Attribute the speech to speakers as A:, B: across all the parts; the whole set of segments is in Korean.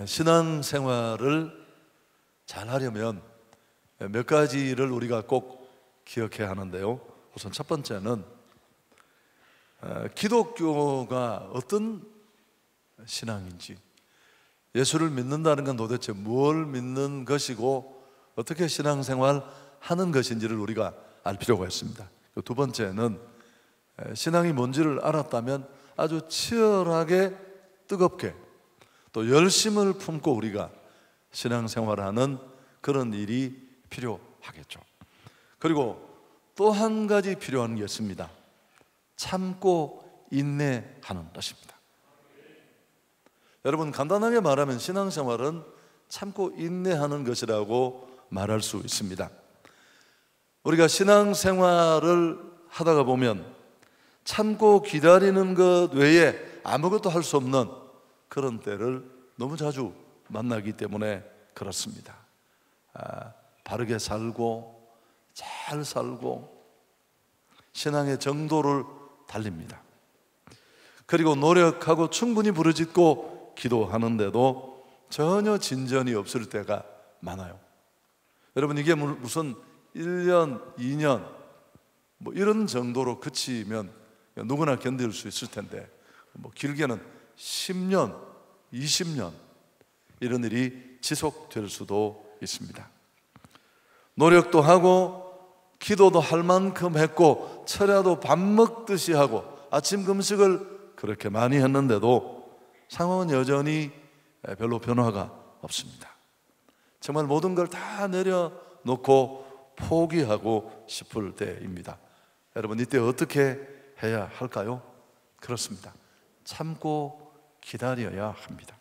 A: 신앙생활을 잘 하려면 몇 가지를 우리가 꼭 기억해야 하는데요. 우선 첫 번째는 기독교가 어떤 신앙인지, 예수를 믿는다는 건 도대체 뭘 믿는 것이고 어떻게 신앙생활 하는 것인지를 우리가 알 필요가 있습니다. 두 번째는 신앙이 뭔지를 알았다면 아주 치열하게 뜨겁게 또 열심을 품고 우리가 신앙생활하는 그런 일이 필요하겠죠. 그리고 또 한 가지 필요한 게 있습니다. 참고 인내하는 것입니다. 여러분, 간단하게 말하면 신앙생활은 참고 인내하는 것이라고 말할 수 있습니다. 우리가 신앙생활을 하다가 보면 참고 기다리는 것 외에 아무것도 할 수 없는 그런 때를 너무 자주 만나기 때문에 그렇습니다. 바르게 살고 잘 살고 신앙의 정도를 달립니다. 그리고 노력하고 충분히 부르짖고 기도하는데도 전혀 진전이 없을 때가 많아요. 여러분, 이게 무슨 1년, 2년 뭐 이런 정도로 그치면 누구나 견딜 수 있을 텐데 뭐 길게는 10년, 20년 이런 일이 지속될 수도 있습니다. 노력도 하고 기도도 할 만큼 했고 철야도 밥 먹듯이 하고 아침 금식을 그렇게 많이 했는데도 상황은 여전히 별로 변화가 없습니다. 정말 모든 걸 다 내려놓고 포기하고 싶을 때입니다. 여러분, 이때 어떻게 해야 할까요? 그렇습니다. 참고 기다려야 합니다.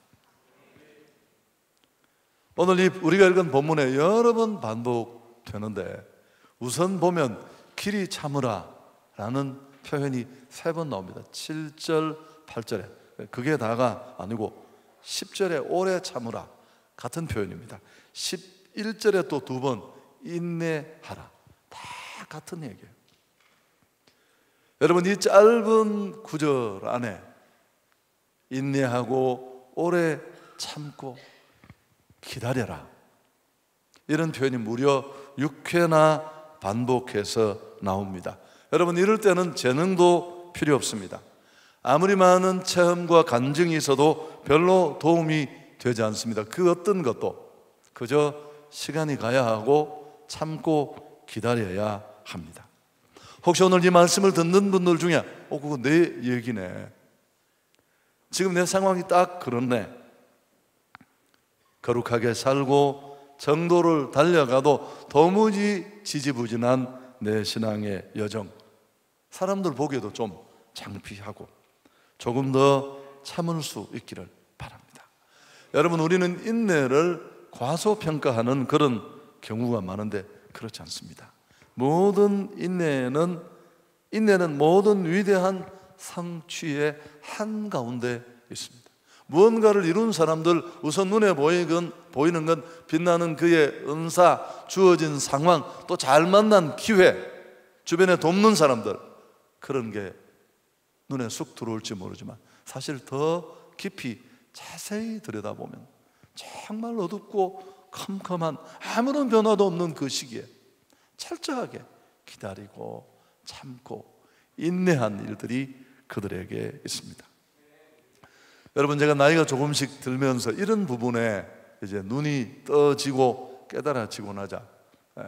A: 오늘 우리가 읽은 본문에 여러 번 반복되는데 우선 보면 길이 참으라 라는 표현이 3번 나옵니다. 7절, 8절에. 그게 다가 아니고 10절에 오래 참으라 같은 표현입니다. 11절에 또 2번 인내하라, 다 같은 얘기예요. 여러분, 이 짧은 구절 안에 인내하고 오래 참고 기다려라 이런 표현이 무려 6회나 반복해서 나옵니다. 여러분, 이럴 때는 재능도 필요 없습니다. 아무리 많은 체험과 간증이 있어도 별로 도움이 되지 않습니다. 그 어떤 것도 그저 시간이 가야 하고 참고 기다려야 합니다. 혹시 오늘 이 말씀을 듣는 분들 중에 그거 내 얘기네, 지금 내 상황이 딱 그렇네, 거룩하게 살고 정도를 달려가도 도무지 지지부진한 내 신앙의 여정, 사람들 보기에도 좀 창피하고 조금 더 참을 수 있기를 바랍니다. 여러분, 우리는 인내를 과소평가하는 그런 경우가 많은데 그렇지 않습니다. 모든 인내는 모든 위대한 성취의 한가운데 있습니다. 무언가를 이룬 사람들, 우선 눈에 보이는 건 빛나는 그의 은사, 주어진 상황, 또 잘 만난 기회, 주변에 돕는 사람들, 그런 게 눈에 쑥 들어올지 모르지만 사실 더 깊이 자세히 들여다보면 정말 어둡고 컴컴한 아무런 변화도 없는 그 시기에 철저하게 기다리고 참고 인내한 일들이 그들에게 있습니다. 여러분, 제가 나이가 조금씩 들면서 이런 부분에 이제 눈이 떠지고 깨달아지고 나자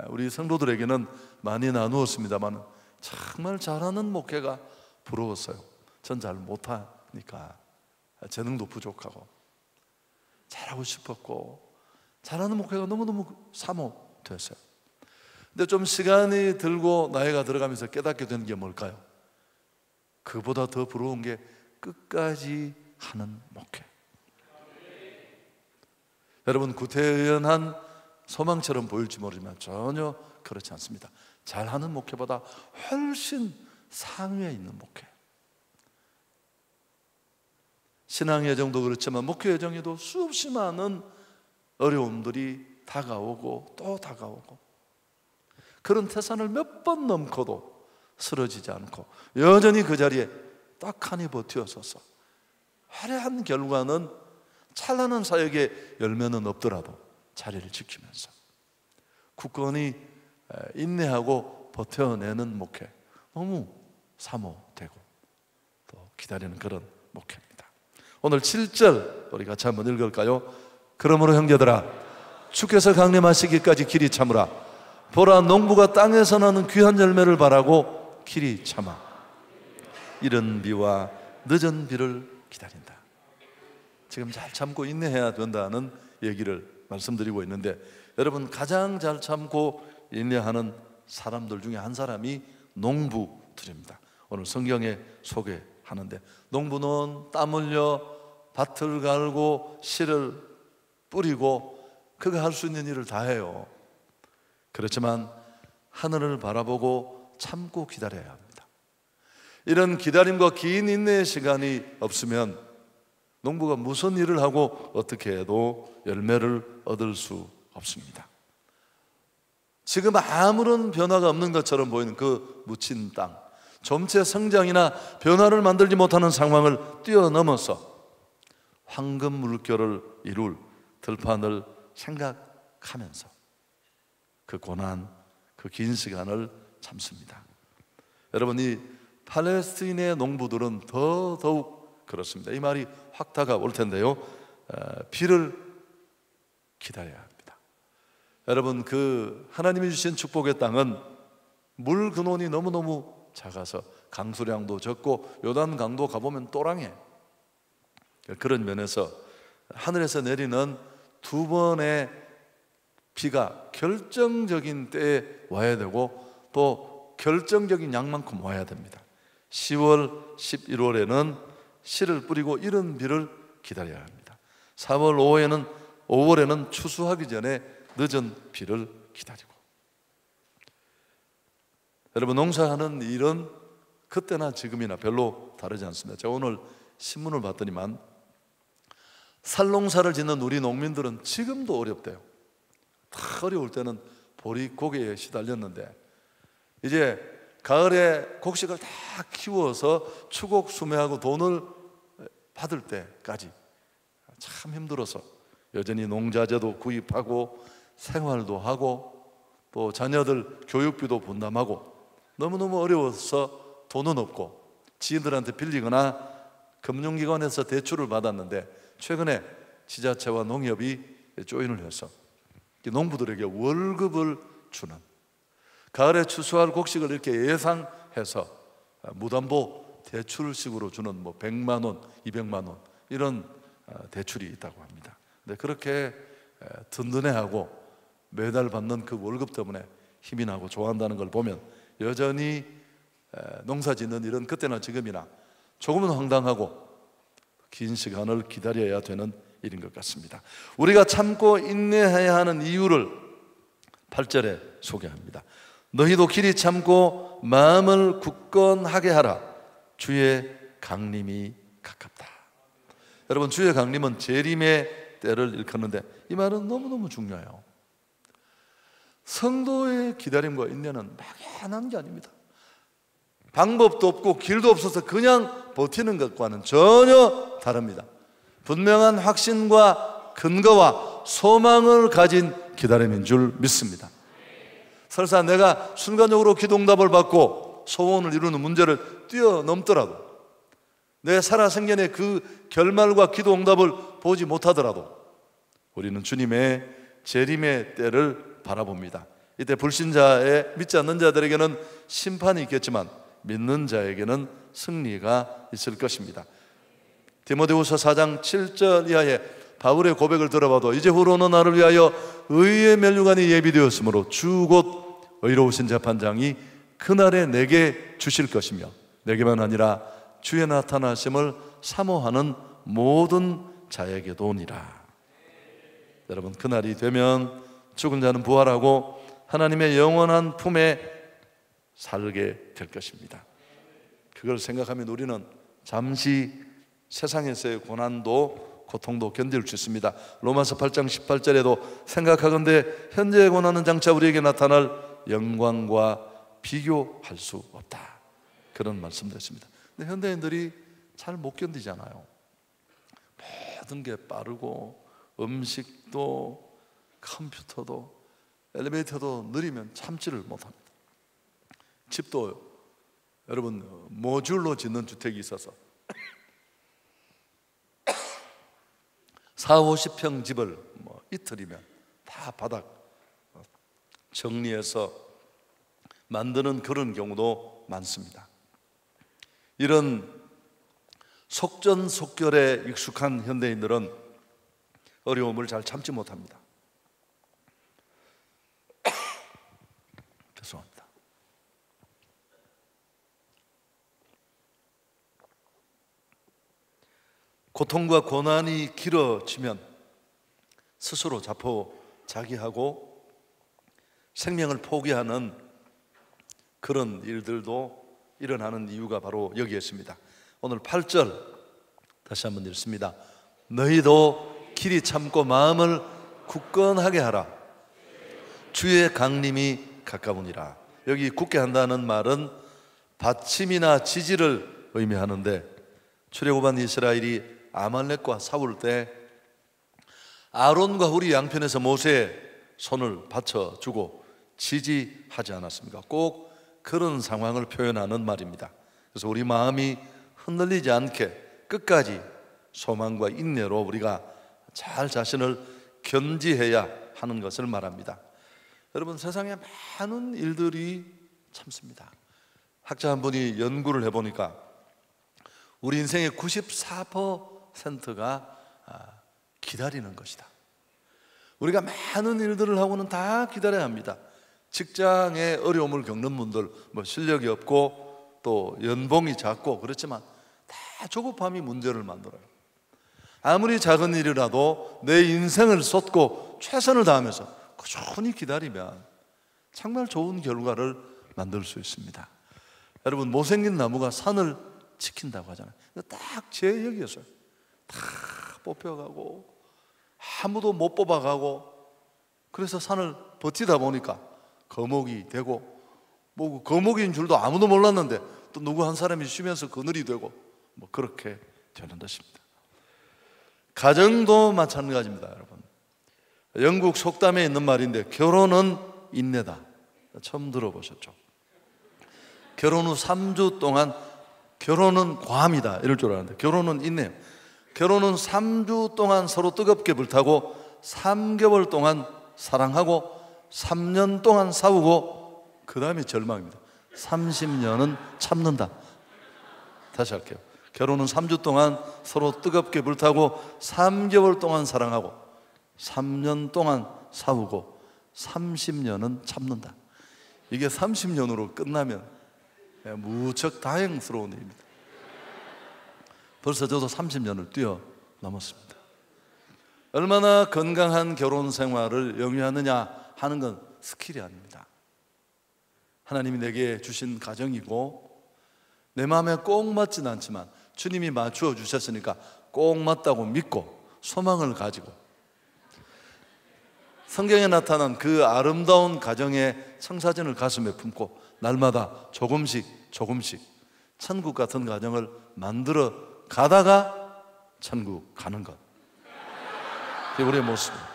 A: 우리 성도들에게는 많이 나누었습니다만 정말 잘하는 목회가 부러웠어요. 전 잘 못하니까 재능도 부족하고 잘하고 싶었고 잘하는 목회가 너무너무 사모됐어요. 근데 좀 시간이 들고 나이가 들어가면서 깨닫게 된 게 뭘까요? 그보다 더 부러운 게 끝까지 하는 목회. 여러분, 구태연한 소망처럼 보일지 모르지만 전혀 그렇지 않습니다. 잘하는 목회보다 훨씬 상위에 있는 목회. 신앙 여정도 그렇지만 목회 여정에도 수없이 많은 어려움들이 다가오고 또 다가오고, 그런 태산을 몇 번 넘고도 쓰러지지 않고 여전히 그 자리에 딱하니 버텨서서 화려한 결과는 찬란한 사역의 열매는 없더라도 자리를 지키면서 굳건히 인내하고 버텨내는 목회, 너무 사모되고 또 기다리는 그런 목회입니다. 오늘 7절 우리 같이 한번 읽을까요? 그러므로 형제들아, 주께서 강림하시기까지 길이 참으라. 보라, 농부가 땅에서 나는 귀한 열매를 바라고 길이 참아 이른 비와 늦은 비를 기다린다. 지금 잘 참고 인내해야 된다는 얘기를 말씀드리고 있는데, 여러분, 가장 잘 참고 인내하는 사람들 중에 한 사람이 농부들입니다. 오늘 성경에 소개하는데, 농부는 땀 흘려 밭을 갈고 씨를 뿌리고 그가 할 수 있는 일을 다 해요. 그렇지만 하늘을 바라보고 참고 기다려야 합니다. 이런 기다림과 긴 인내의 시간이 없으면 농부가 무슨 일을 하고 어떻게 해도 열매를 얻을 수 없습니다. 지금 아무런 변화가 없는 것처럼 보이는 그 묻힌 땅, 점체 성장이나 변화를 만들지 못하는 상황을 뛰어넘어서 황금 물결을 이룰 들판을 생각하면서 그 고난, 그 긴 시간을 참습니다. 여러분, 이 팔레스틴의 농부들은 더더욱 그렇습니다. 이 말이 확 다가올 텐데요, 비를 기다려야 합니다. 여러분, 그 하나님이 주신 축복의 땅은 물 근원이 너무너무 작아서 강수량도 적고 요단강도 가보면 또랑해. 그런 면에서 하늘에서 내리는 두 번의 비가 결정적인 때에 와야 되고 또 결정적인 양만큼 와야 됩니다. 10월, 11월에는 씨를 뿌리고 이른 비를 기다려야 합니다. 4월, 5월에는 추수하기 전에 늦은 비를 기다리고. 여러분, 농사하는 일은 그때나 지금이나 별로 다르지 않습니다. 제가 오늘 신문을 봤더니만 쌀농사를 짓는 우리 농민들은 지금도 어렵대요. 다 어려울 때는 보릿고개에 시달렸는데 이제 가을에 곡식을 다 키워서 추곡 수매하고 돈을 받을 때까지 참 힘들어서 여전히 농자재도 구입하고 생활도 하고 또 자녀들 교육비도 분담하고 너무너무 어려워서 돈은 없고 지인들한테 빌리거나 금융기관에서 대출을 받았는데 최근에 지자체와 농협이 조인을 해서 농부들에게 월급을 주는, 가을에 추수할 곡식을 이렇게 예상해서 무담보 대출식으로 주는 100만 원, 200만 원 이런 대출이 있다고 합니다. 근데 그렇게 든든해하고 매달 받는 그 월급 때문에 힘이 나고 좋아한다는 걸 보면 여전히 농사 짓는 일은 그때나 지금이나 조금은 황당하고 긴 시간을 기다려야 되는 일인 것 같습니다. 우리가 참고 인내해야 하는 이유를 8절에 소개합니다. 너희도 길이 참고 마음을 굳건하게 하라. 주의 강림이 가깝다. 여러분, 주의 강림은 재림의 때를 일컫는데 이 말은 너무너무 중요해요. 성도의 기다림과 인내는 막연한 게 아닙니다. 방법도 없고 길도 없어서 그냥 버티는 것과는 전혀 다릅니다. 분명한 확신과 근거와 소망을 가진 기다림인 줄 믿습니다. 설사 내가 순간적으로 기도응답을 받고 소원을 이루는 문제를 뛰어넘더라도, 내 살아생전에 그 결말과 기도응답을 보지 못하더라도 우리는 주님의 재림의 때를 바라봅니다. 이때 불신자의 믿지 않는 자들에게는 심판이 있겠지만 믿는 자에게는 승리가 있을 것입니다. 디모데후서 4장 7절 이하에 바울의 고백을 들어봐도 이제후로는 나를 위하여 의의 면류관이 예비되었으므로 주 곧 의로우신 재판장이 그날에 내게 주실 것이며 내게만 아니라 주의 나타나심을 사모하는 모든 자에게도니라. 여러분, 그날이 되면 죽은 자는 부활하고 하나님의 영원한 품에 살게 될 것입니다. 그걸 생각하면 우리는 잠시 세상에서의 고난도 고통도 견딜 수 있습니다. 로마서 8장 18절에도 생각하건대 현재의 고난은 장차 우리에게 나타날 영광과 비교할 수 없다, 그런 말씀도 있습니다. 근데 현대인들이 잘 못 견디잖아요. 모든 게 빠르고 음식도 컴퓨터도 엘리베이터도 느리면 참지를 못합니다. 집도 여러분 모듈로 짓는 주택이 있어서 40-50평 집을 이틀이면 다 바닥 정리해서 만드는 그런 경우도 많습니다. 이런 속전속결에 익숙한 현대인들은 어려움을 잘 참지 못합니다. 죄송합니다. 고통과 고난이 길어지면 스스로 자포자기하고 생명을 포기하는 그런 일들도 일어나는 이유가 바로 여기에 있습니다. 오늘 8절 다시 한번 읽습니다. 너희도 길이 참고 마음을 굳건하게 하라. 주의 강림이 가까우니라. 여기 굳게 한다는 말은 받침이나 지지를 의미하는데, 출애굽한 이스라엘이 아말렉과 싸울 때 아론과 훌이 양편에서 모세의 손을 받쳐주고 지지하지 않았습니까? 꼭 그런 상황을 표현하는 말입니다. 그래서 우리 마음이 흔들리지 않게 끝까지 소망과 인내로 우리가 잘 자신을 견지해야 하는 것을 말합니다. 여러분, 세상에 많은 일들이 참습니다. 학자 한 분이 연구를 해보니까 우리 인생의 94%가 기다리는 것이다. 우리가 많은 일들을 하고는 다 기다려야 합니다. 직장에 어려움을 겪는 분들, 실력이 없고 또 연봉이 작고 그렇지만 다 조급함이 문제를 만들어요. 아무리 작은 일이라도 내 인생을 쏟고 최선을 다하면서 꾸준히 기다리면 정말 좋은 결과를 만들 수 있습니다. 여러분, 못생긴 나무가 산을 지킨다고 하잖아요. 딱 제 얘기였어요. 다 뽑혀가고 아무도 못 뽑아가고, 그래서 산을 버티다 보니까 거목이 되고, 거목인 줄도 아무도 몰랐는데 또 누구 한 사람이 쉬면서 그늘이 되고, 그렇게 되는 것입니다. 가정도 마찬가지입니다. 여러분, 영국 속담에 있는 말인데 결혼은 인내다. 처음 들어보셨죠? 결혼 후 3주 동안, 결혼은 과함이다 이럴 줄 알았는데 결혼은 인내예요. 결혼은 3주 동안 서로 뜨겁게 불타고 3개월 동안 사랑하고 3년 동안 싸우고 그 다음에 절망입니다. 30년은 참는다. 다시 할게요. 결혼은 3주 동안 서로 뜨겁게 불타고 3개월 동안 사랑하고 3년 동안 싸우고 30년은 참는다. 이게 30년으로 끝나면 무척 다행스러운 일입니다. 벌써 저도 30년을 뛰어넘었습니다. 얼마나 건강한 결혼 생활을 영위하느냐 하는 건 스킬이 아닙니다. 하나님이 내게 주신 가정이고 내 마음에 꼭 맞진 않지만 주님이 맞추어 주셨으니까 꼭 맞다고 믿고 소망을 가지고 성경에 나타난 그 아름다운 가정의 청사진을 가슴에 품고 날마다 조금씩 천국 같은 가정을 만들어 가다가 천국 가는 것, 그게 우리의 모습입니다.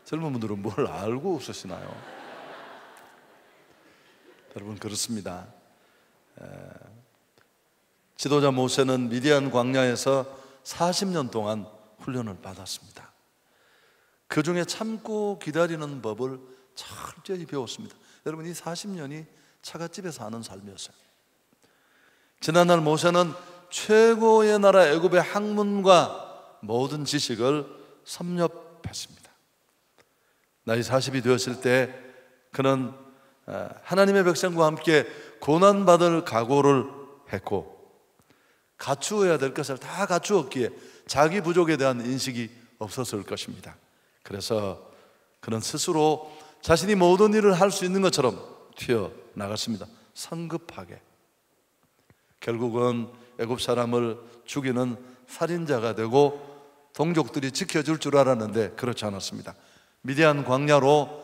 A: 젊은 분들은 뭘 알고 웃으시나요? 여러분, 그렇습니다. 지도자 모세는 미디안 광야에서 40년 동안 훈련을 받았습니다. 그 중에 참고 기다리는 법을 철저히 배웠습니다. 여러분, 이 40년이 처갓집에서 하는 삶이었어요. 지난날 모세는 최고의 나라 애굽의 학문과 모든 지식을 섭렵했습니다. 나이 40이 되었을 때 그는 하나님의 백성과 함께 고난받을 각오를 했고 갖추어야 될 것을 다 갖추었기에 자기 부족에 대한 인식이 없었을 것입니다. 그래서 그는 스스로 자신이 모든 일을 할 수 있는 것처럼 튀어나갔습니다. 성급하게. 결국은 애굽 사람을 죽이는 살인자가 되고 동족들이 지켜줄 줄 알았는데 그렇지 않았습니다. 미디안 광야로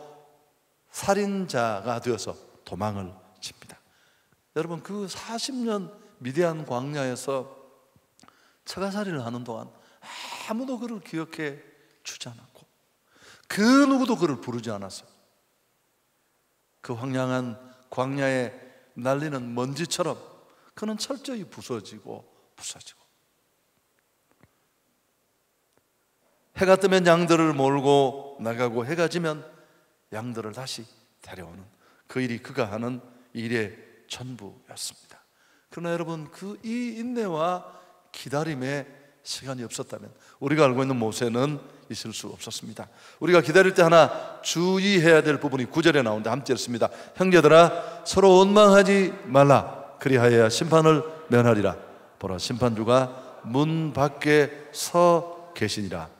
A: 살인자가 되어서 도망을 칩니다. 여러분, 그 40년 미디안 광야에서 처가살이를 하는 동안 아무도 그를 기억해 주지 않았고 그 누구도 그를 부르지 않았어요. 그 황량한 광야에 날리는 먼지처럼 그는 철저히 부서지고 해가 뜨면 양들을 몰고 나가고 해가 지면 양들을 다시 데려오는 그 일이 그가 하는 일의 전부였습니다. 그러나 여러분, 이 인내와 기다림에 시간이 없었다면 우리가 알고 있는 모세는 있을 수 없었습니다. 우리가 기다릴 때 하나 주의해야 될 부분이 9절에 나오는데 함께 읽습니다. 형제들아, 서로 원망하지 말라. 그리하여야 심판을 면하리라. 보라, 심판주가 문 밖에 서 계시니라.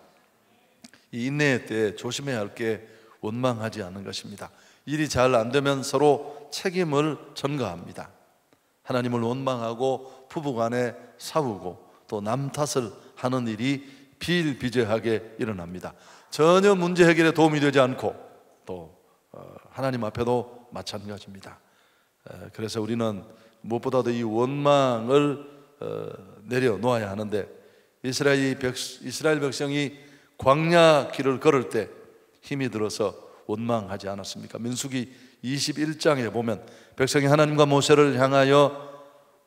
A: 이 인내의 때에 조심해야 할 게 원망하지 않는 것입니다. 일이 잘 안 되면 서로 책임을 전가합니다. 하나님을 원망하고 부부간에 싸우고 또 남 탓을 하는 일이 비일비재하게 일어납니다. 전혀 문제 해결에 도움이 되지 않고 또 하나님 앞에도 마찬가지입니다. 그래서 우리는 무엇보다도 이 원망을 내려놓아야 하는데, 이스라엘 백성이 광야 길을 걸을 때 힘이 들어서 원망하지 않았습니까? 민수기 21장에 보면 백성이 하나님과 모세를 향하여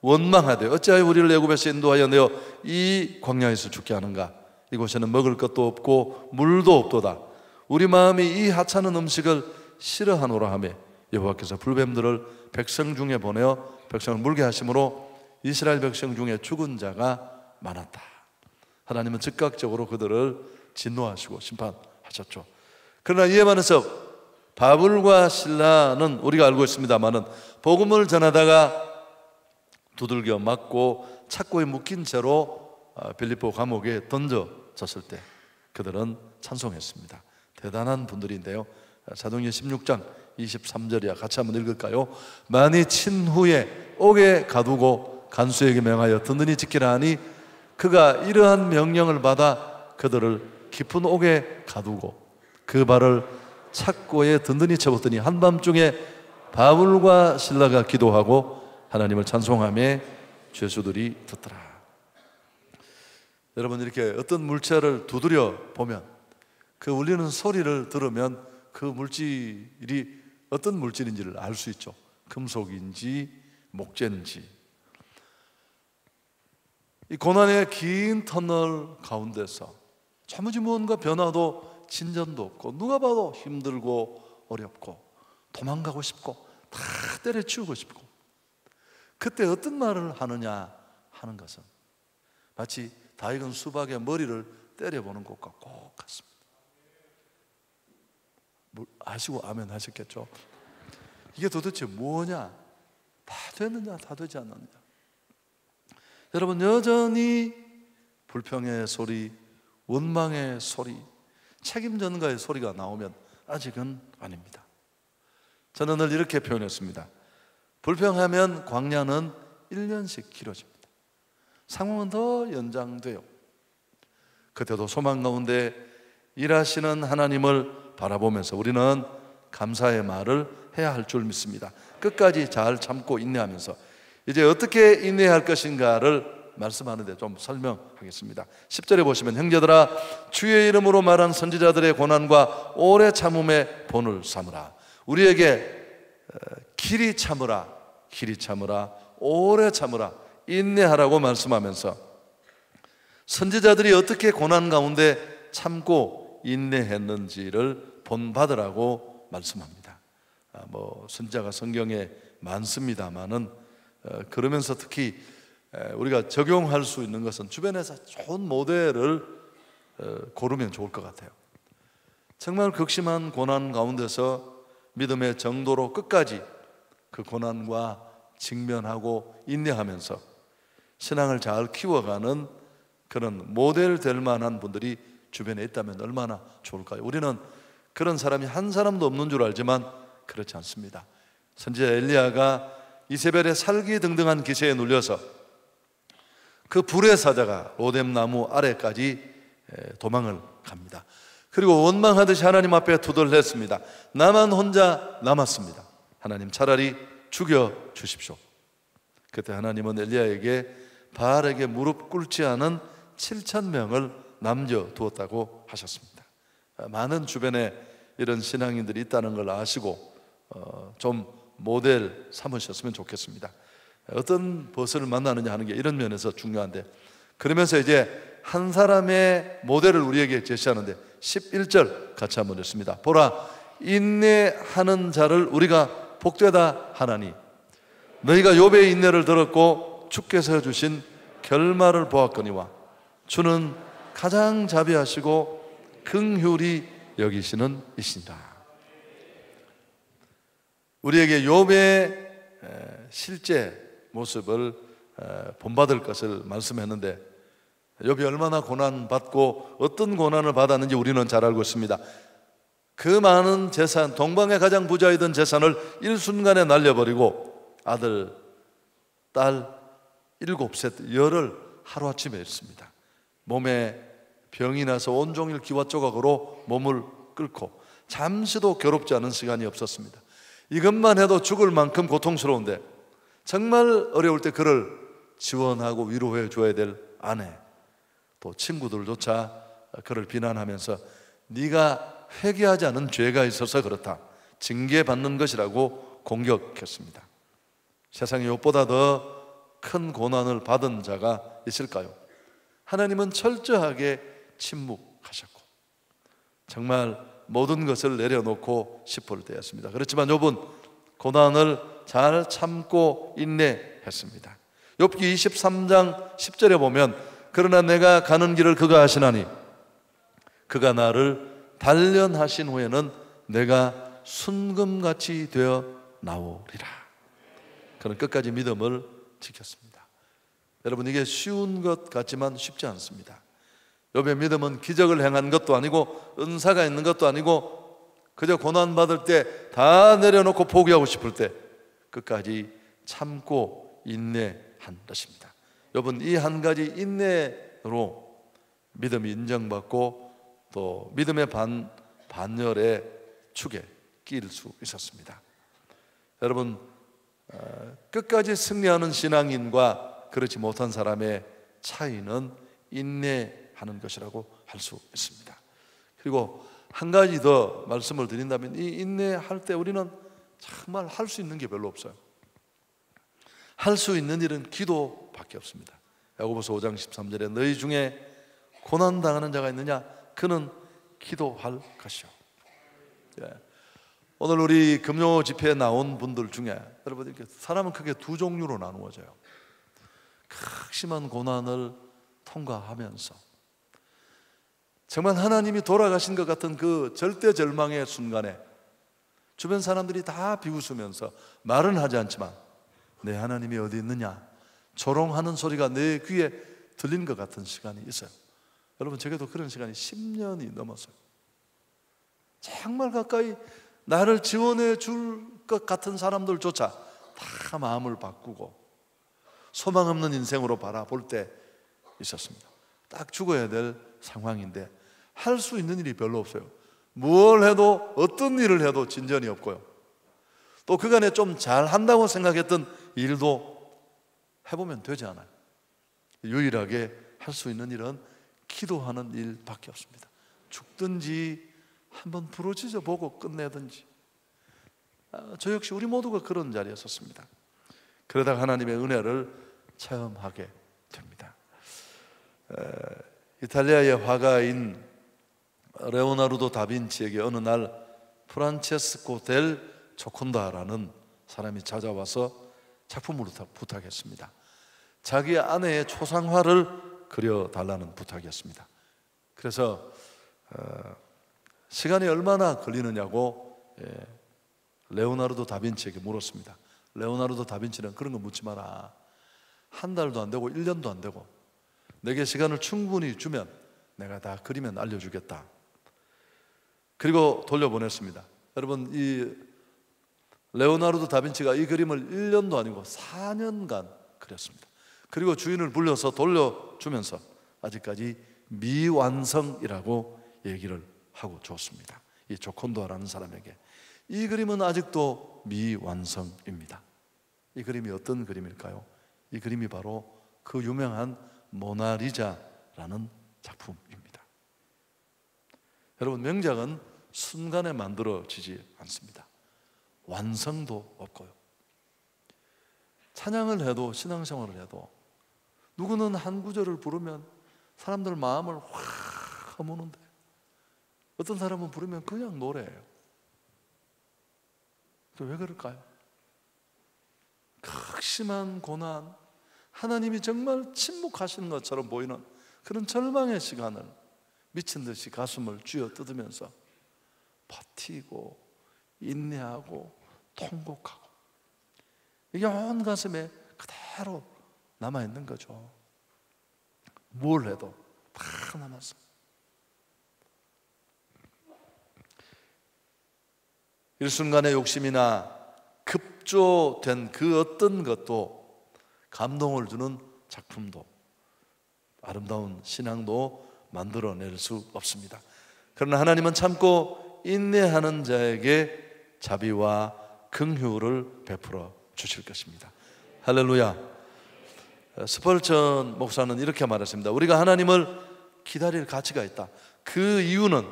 A: 원망하되 어찌하여 우리를 애굽에서 인도하여 내어 이 광야에서 죽게 하는가? 이곳에는 먹을 것도 없고 물도 없도다. 우리 마음이 이 하찮은 음식을 싫어하노라 하며 여호와께서 불뱀들을 백성 중에 보내어 백성을 물게 하심으로 이스라엘 백성 중에 죽은 자가 많았다. 하나님은 즉각적으로 그들을 진노하시고 심판하셨죠. 그러나 이에 반해서 바불과 실라는 우리가 알고 있습니다마는 복음을 전하다가 두들겨 맞고 착고에 묶인 채로 빌립보 감옥에 던져졌을 때 그들은 찬송했습니다. 대단한 분들인데요. 사도행전 16장 23절이야. 같이 한번 읽을까요? 많이 친 후에 옥에 가두고 간수에게 명하여 든든히 지키라 하니 그가 이러한 명령을 받아 그들을 깊은 옥에 가두고 그 발을 착고에 든든히 쳐봤더니 한밤중에 바울과 실라가 기도하고 하나님을 찬송하며 죄수들이 듣더라. 여러분, 이렇게 어떤 물체를 두드려 보면 그 울리는 소리를 들으면 그 물질이 어떤 물질인지를 알 수 있죠. 금속인지 목재인지. 이 고난의 긴 터널 가운데서 차무지 무언가 변화도 진전도 없고 누가 봐도 힘들고 어렵고 도망가고 싶고 다 때려치우고 싶고, 그때 어떤 말을 하느냐 하는 것은 마치 다 익은 수박의 머리를 때려보는 것과 꼭 같습니다. 아시고 아멘 하셨겠죠? 이게 도대체 뭐냐? 다 되느냐 다 되지 않느냐? 여러분, 여전히 불평의 소리, 원망의 소리, 책임 전가의 소리가 나오면 아직은 아닙니다. 저는 늘 이렇게 표현했습니다. 불평하면 광야는 1년씩 길어집니다. 상황은 더 연장돼요. 그때도 소망 가운데 일하시는 하나님을 바라보면서 우리는 감사의 말을 해야 할 줄 믿습니다. 끝까지 잘 참고 인내하면서 이제 어떻게 인내할 것인가를 말씀하는데 좀 설명하겠습니다. 10절에 보시면 형제들아, 주의 이름으로 말한 선지자들의 고난과 오래 참음의 본을 삼으라. 우리에게 길이 참으라, 길이 참으라, 오래 참으라, 인내하라고 말씀하면서 선지자들이 어떻게 고난 가운데 참고 인내했는지를 본받으라고 말씀합니다. 선지자가 성경에 많습니다만은 그러면서 특히 우리가 적용할 수 있는 것은 주변에서 좋은 모델을 고르면 좋을 것 같아요. 정말 극심한 고난 가운데서 믿음의 정도로 끝까지 그 고난과 직면하고 인내하면서 신앙을 잘 키워가는 그런 모델 될 만한 분들이 주변에 있다면 얼마나 좋을까요? 우리는 그런 사람이 한 사람도 없는 줄 알지만 그렇지 않습니다. 선지자 엘리야가 이세벨의 살기등등한 기세에 눌려서 그 불의 사자가 로뎀나무 아래까지 도망을 갑니다. 그리고 원망하듯이 하나님 앞에 투덜댔습니다. 나만 혼자 남았습니다. 하나님, 차라리 죽여 주십시오. 그때 하나님은 엘리야에게 바알에게 무릎 꿇지 않은 7,000명을 남겨두었다고 하셨습니다. 많은 주변에 이런 신앙인들이 있다는 걸 아시고 좀 모델 삼으셨으면 좋겠습니다. 어떤 벗을 만나느냐 하는 게 이런 면에서 중요한데, 그러면서 이제 한 사람의 모델을 우리에게 제시하는데 11절 같이 한번 읽습니다. 보라, 인내하는 자를 우리가 복되다 하나니 너희가 욥의 인내를 들었고 주께서 주신 결말을 보았거니와 주는 가장 자비하시고 긍휼히 여기시는 이시니라. 우리에게 욥의 실제 모습을 본받을 것을 말씀했는데, 욥이 얼마나 고난받고 어떤 고난을 받았는지 우리는 잘 알고 있습니다. 그 많은 재산, 동방의 가장 부자이던 재산을 일순간에 날려버리고 아들, 딸 7셋 열을 하루아침에 잃습니다. 몸에 병이 나서 온종일 기와 조각으로 몸을 끓고 잠시도 괴롭지 않은 시간이 없었습니다. 이것만 해도 죽을 만큼 고통스러운데 정말 어려울 때 그를 지원하고 위로해 줘야 될 아내, 또 친구들조차 그를 비난하면서 네가 회개하지 않은 죄가 있어서 그렇다, 징계받는 것이라고 공격했습니다. 세상에 욥보다 더 큰 고난을 받은 자가 있을까요? 하나님은 철저하게 침묵하셨고 정말 모든 것을 내려놓고 싶을 때였습니다. 그렇지만 욥은 고난을 잘 참고 인내했습니다. 욥기 23장 10절에 보면 그러나 내가 가는 길을 그가 아시나니 그가 나를 단련하신 후에는 내가 순금같이 되어 나오리라. 그는 끝까지 믿음을 지켰습니다. 여러분, 이게 쉬운 것 같지만 쉽지 않습니다. 욥의 믿음은 기적을 행한 것도 아니고 은사가 있는 것도 아니고 그저 고난받을 때 다 내려놓고 포기하고 싶을 때 끝까지 참고 인내한 것입니다. 욥은 이 한 가지 인내로 믿음이 인정받고 또 믿음의 반열의 축에 끼일 수 있었습니다. 여러분, 끝까지 승리하는 신앙인과 그렇지 못한 사람의 차이는 인내하는 것이라고 할 수 있습니다. 그리고 한 가지 더 말씀을 드린다면 이 인내할 때 우리는 정말 할 수 있는 게 별로 없어요. 할 수 있는 일은 기도밖에 없습니다. 야고보서 5장 13절에 너희 중에 고난당하는 자가 있느냐? 그는 기도할 것이요. 오늘 우리 금요 집회에 나온 분들 중에 여러분, 이렇게 사람은 크게 두 종류로 나누어져요. 극심한 고난을 통과하면서 정말 하나님이 돌아가신 것 같은 그 절대절망의 순간에 주변 사람들이 다 비웃으면서 말은 하지 않지만 내 하나님이 어디 있느냐 조롱하는 소리가 내 귀에 들린 것 같은 시간이 있어요. 여러분, 제게도 그런 시간이 10년이 넘었어요. 정말 가까이 나를 지원해 줄 것 같은 사람들조차 다 마음을 바꾸고 소망 없는 인생으로 바라볼 때 있었습니다. 딱 죽어야 될 상황인데 할 수 있는 일이 별로 없어요. 뭘 해도 어떤 일을 해도 진전이 없고요. 또 그간에 좀 잘한다고 생각했던 일도 해보면 되지 않아요. 유일하게 할 수 있는 일은 기도하는 일밖에 없습니다. 죽든지 한번 부러지져 보고 끝내든지. 저 역시 우리 모두가 그런 자리에 섰습니다. 그러다가 하나님의 은혜를 체험하게 됩니다. 이탈리아의 화가인 레오나르도 다빈치에게 어느 날 프란체스코 델 조콘다라는 사람이 찾아와서 작품을 부탁했습니다. 자기 아내의 초상화를 그려달라는 부탁이었습니다. 그래서 시간이 얼마나 걸리느냐고 레오나르도 다빈치에게 물었습니다. 레오나르도 다빈치는 그런 거 묻지 마라. 한 달도 안 되고 1년도 안 되고 내게 시간을 충분히 주면 내가 다 그리면 알려주겠다. 그리고 돌려보냈습니다. 여러분, 이 레오나르도 다빈치가 이 그림을 1년도 아니고 4년간 그렸습니다. 그리고 주인을 불러서 돌려주면서 아직까지 미완성이라고 얘기를 하고 줬습니다. 이 조콘도라는 사람에게 이 그림은 아직도 미완성입니다. 이 그림이 어떤 그림일까요? 이 그림이 바로 그 유명한 모나리자 라는 작품입니다. 여러분, 명작은 순간에 만들어지지 않습니다. 완성도 없고요. 찬양을 해도, 신앙생활을 해도 누구는 한 구절을 부르면 사람들 마음을 확 허무는데 어떤 사람은 부르면 그냥 노래예요. 왜 그럴까요? 극심한 고난, 하나님이 정말 침묵하시는 것처럼 보이는 그런 절망의 시간을 미친 듯이 가슴을 쥐어뜯으면서 버티고 인내하고 통곡하고, 이게 온 가슴에 그대로 남아있는 거죠. 뭘 해도 다 남았어요. 일순간의 욕심이나 급조된 그 어떤 것도 감동을 주는 작품도, 아름다운 신앙도 만들어낼 수 없습니다. 그러나 하나님은 참고 인내하는 자에게 자비와 긍휼을 베풀어 주실 것입니다. 할렐루야. 스펄전 목사는 이렇게 말했습니다. 우리가 하나님을 기다릴 가치가 있다. 그 이유는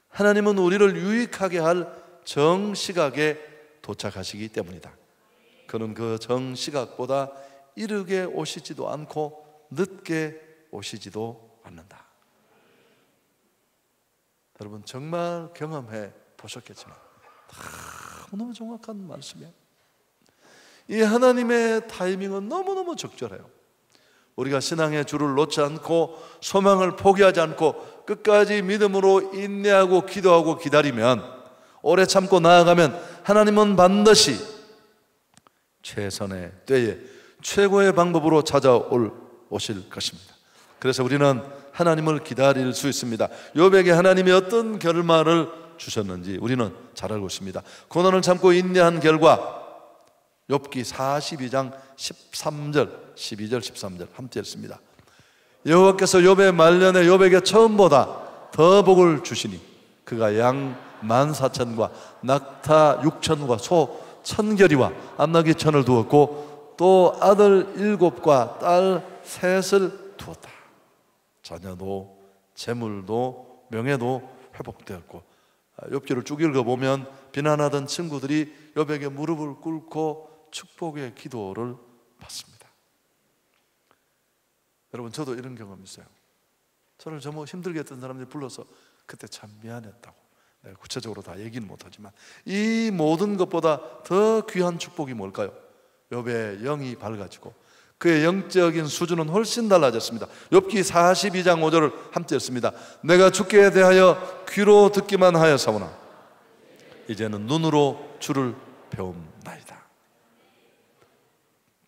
A: 하나님은 우리를 유익하게 할 정시각에 도착하시기 때문이다. 그는 그 정시각보다 이르게 오시지도 않고 늦게 오시지도 않는다. 여러분, 정말 경험해 보셨겠지만 너무 정확한 말씀이에요. 이 하나님의 타이밍은 너무너무 적절해요. 우리가 신앙의 줄을 놓지 않고 소망을 포기하지 않고 끝까지 믿음으로 인내하고 기도하고 기다리면, 오래 참고 나아가면 하나님은 반드시 최선의 때에 최고의 방법으로 오실 것입니다. 그래서 우리는 하나님을 기다릴 수 있습니다. 욥에게 하나님이 어떤 결말을 주셨는지 우리는 잘 알고 있습니다. 고난을 참고 인내한 결과, 욥기 42장 13절, 12절, 13절 함께 읽습니다. 여호와께서 욥의 말년에 욥에게 처음보다 더 복을 주시니 그가 양 14,000과 낙타 6,000과 소 1,000결이와 암나귀 1,000을 두었고 또 아들 7과 딸 3을 두었다. 자녀도 재물도 명예도 회복되었고, 욥기를 쭉 읽어보면 비난하던 친구들이 욥에게 무릎을 꿇고 축복의 기도를 받습니다. 여러분, 저도 이런 경험이 있어요. 저를 뭐 힘들게 했던 사람들이 불러서 그때 참 미안했다고, 구체적으로 다 얘기는 못하지만, 이 모든 것보다 더 귀한 축복이 뭘까요? 욥의 영이 밝아지고 그의 영적인 수준은 훨씬 달라졌습니다. 욥기 42장 5절을 함께 읽습니다. 내가 주께 대하여 귀로 듣기만 하였사오나 이제는 눈으로 주를 배움나이다.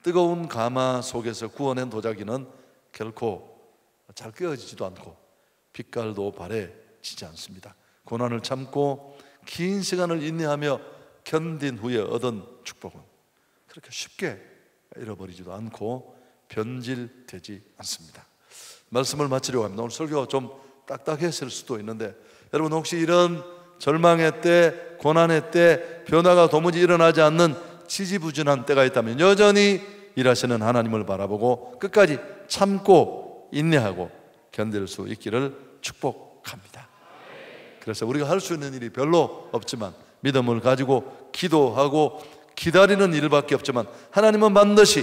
A: 뜨거운 가마 속에서 구워낸 도자기는 결코 잘 끄어지지도 않고 빛깔도 바래지지 않습니다. 고난을 참고 긴 시간을 인내하며 견딘 후에 얻은 축복은 그렇게 쉽게 잃어버리지도 않고 변질되지 않습니다. 말씀을 마치려고 합니다. 오늘 설교가 좀 딱딱했을 수도 있는데, 여러분 혹시 이런 절망의 때, 고난의 때, 변화가 도무지 일어나지 않는 지지부진한 때가 있다면 여전히 일하시는 하나님을 바라보고 끝까지 참고 인내하고 견딜 수 있기를 축복합니다. 그래서 우리가 할 수 있는 일이 별로 없지만 믿음을 가지고 기도하고 기다리는 일밖에 없지만 하나님은 반드시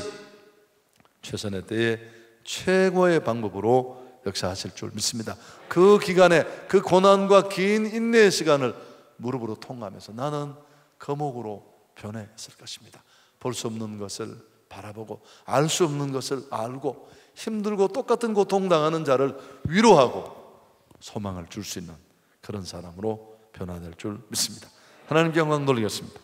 A: 최선의 때에 최고의 방법으로 역사하실 줄 믿습니다. 그 기간에 그 고난과 긴 인내의 시간을 무릎으로 통과하면서 나는 거목으로 변했을 것입니다. 볼 수 없는 것을 바라보고 알 수 없는 것을 알고 힘들고 똑같은 고통당하는 자를 위로하고 소망을 줄 수 있는 그런 사람으로 변화될 줄 믿습니다. 하나님께 영광 돌리겠습니다.